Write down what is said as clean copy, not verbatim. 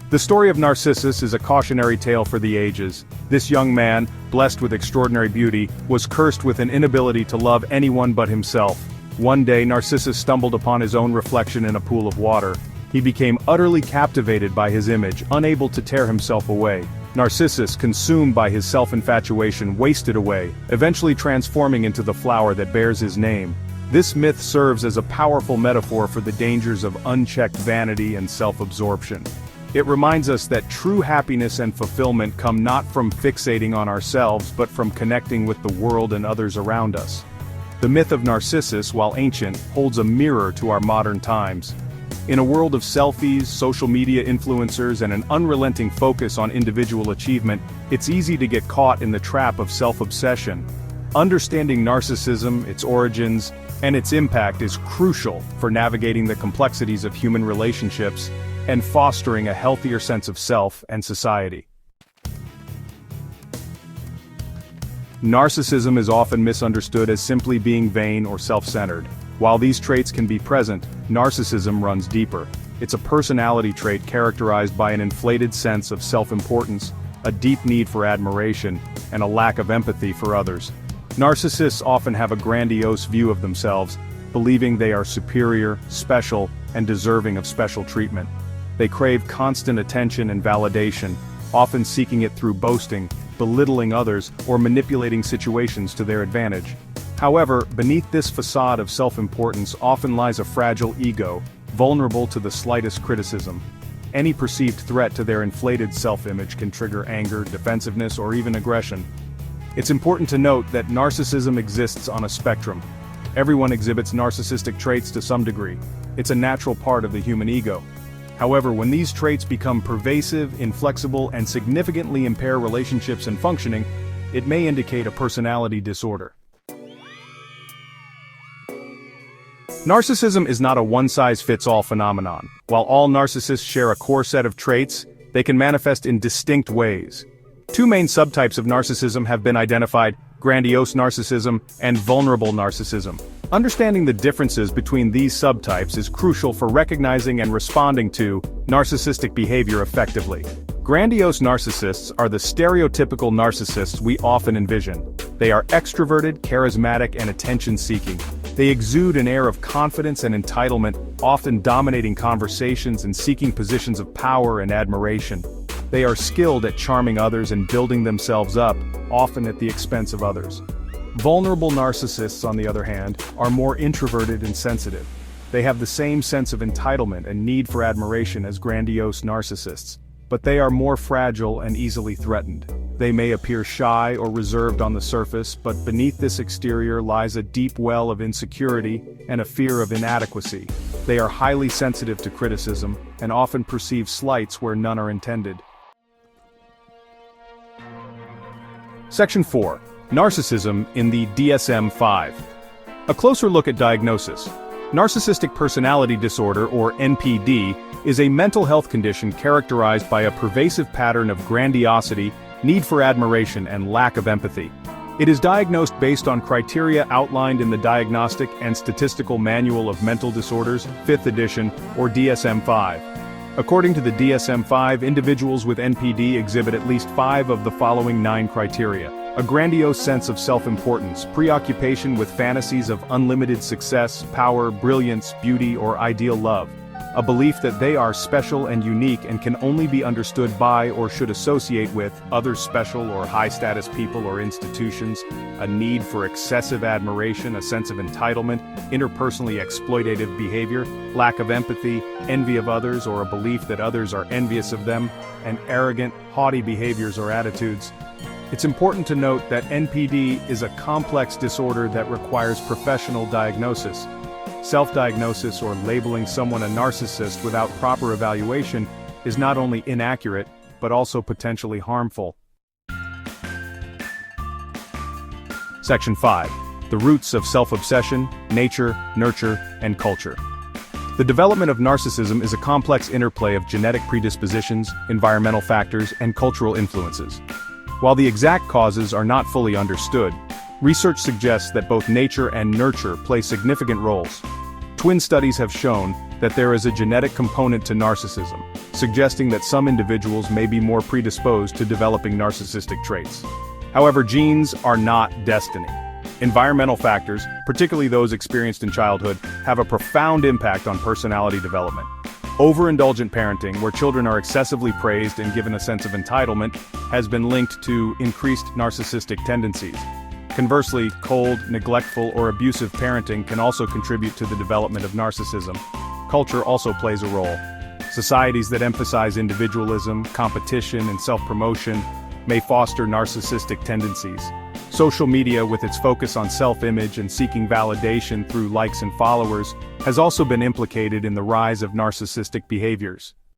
The story of Narcissus is a cautionary tale for the ages. This young man, blessed with extraordinary beauty, was cursed with an inability to love anyone but himself. One day Narcissus stumbled upon his own reflection in a pool of water. He became utterly captivated by his image, unable to tear himself away. Narcissus, consumed by his self-infatuation, wasted away, eventually transforming into the flower that bears his name. This myth serves as a powerful metaphor for the dangers of unchecked vanity and self-absorption. It reminds us that true happiness and fulfillment come not from fixating on ourselves but from connecting with the world and others around us. The myth of Narcissus, while ancient, holds a mirror to our modern times. In a world of selfies, social media influencers, and an unrelenting focus on individual achievement, it's easy to get caught in the trap of self-obsession. Understanding narcissism, its origins, and its impact is crucial for navigating the complexities of human relationships and fostering a healthier sense of self and society. Narcissism is often misunderstood as simply being vain or self-centered. While these traits can be present, narcissism runs deeper. It's a personality trait characterized by an inflated sense of self-importance, a deep need for admiration, and a lack of empathy for others. Narcissists often have a grandiose view of themselves, believing they are superior, special, and deserving of special treatment. They crave constant attention and validation, often seeking it through boasting, belittling others, or manipulating situations to their advantage. However, beneath this facade of self-importance often lies a fragile ego, vulnerable to the slightest criticism. Any perceived threat to their inflated self-image can trigger anger, defensiveness, or even aggression. It's important to note that narcissism exists on a spectrum. Everyone exhibits narcissistic traits to some degree. It's a natural part of the human ego. However, when these traits become pervasive, inflexible, and significantly impair relationships and functioning, it may indicate a personality disorder. Narcissism is not a one-size-fits-all phenomenon. While all narcissists share a core set of traits, they can manifest in distinct ways. Two main subtypes of narcissism have been identified: grandiose narcissism and vulnerable narcissism. Understanding the differences between these subtypes is crucial for recognizing and responding to narcissistic behavior effectively. Grandiose narcissists are the stereotypical narcissists we often envision. They are extroverted, charismatic, and attention-seeking. They exude an air of confidence and entitlement, often dominating conversations and seeking positions of power and admiration. They are skilled at charming others and building themselves up, often at the expense of others. Vulnerable narcissists, on the other hand, are more introverted and sensitive. They have the same sense of entitlement and need for admiration as grandiose narcissists, but they are more fragile and easily threatened. They may appear shy or reserved on the surface, but beneath this exterior lies a deep well of insecurity and a fear of inadequacy. They are highly sensitive to criticism and often perceive slights where none are intended. Section 4. Narcissism in the DSM-5. A closer look at diagnosis. Narcissistic personality disorder, or NPD, is a mental health condition characterized by a pervasive pattern of grandiosity, need for admiration, and lack of empathy. It is diagnosed based on criteria outlined in the Diagnostic and Statistical Manual of Mental Disorders, 5th edition, or DSM-5. According to the DSM-5, individuals with NPD exhibit at least 5 of the following 9 criteria: a grandiose sense of self-importance, preoccupation with fantasies of unlimited success, power, brilliance, beauty, or ideal love, a belief that they are special and unique and can only be understood by or should associate with other special or high-status people or institutions, a need for excessive admiration, a sense of entitlement, interpersonally exploitative behavior, lack of empathy, envy of others or a belief that others are envious of them, and arrogant, haughty behaviors or attitudes. It's important to note that NPD is a complex disorder that requires professional diagnosis. Self-diagnosis or labeling someone a narcissist without proper evaluation is not only inaccurate, but also potentially harmful. Section 5. The roots of self-obsession, nature, nurture, and culture. The development of narcissism is a complex interplay of genetic predispositions, environmental factors, and cultural influences. While the exact causes are not fully understood, research suggests that both nature and nurture play significant roles. Twin studies have shown that there is a genetic component to narcissism, suggesting that some individuals may be more predisposed to developing narcissistic traits. However, genes are not destiny. Environmental factors, particularly those experienced in childhood, have a profound impact on personality development. Overindulgent parenting, where children are excessively praised and given a sense of entitlement, has been linked to increased narcissistic tendencies. Conversely, cold, neglectful, or abusive parenting can also contribute to the development of narcissism. Culture also plays a role. Societies that emphasize individualism, competition, and self-promotion may foster narcissistic tendencies. Social media, with its focus on self-image and seeking validation through likes and followers, has also been implicated in the rise of narcissistic behaviors.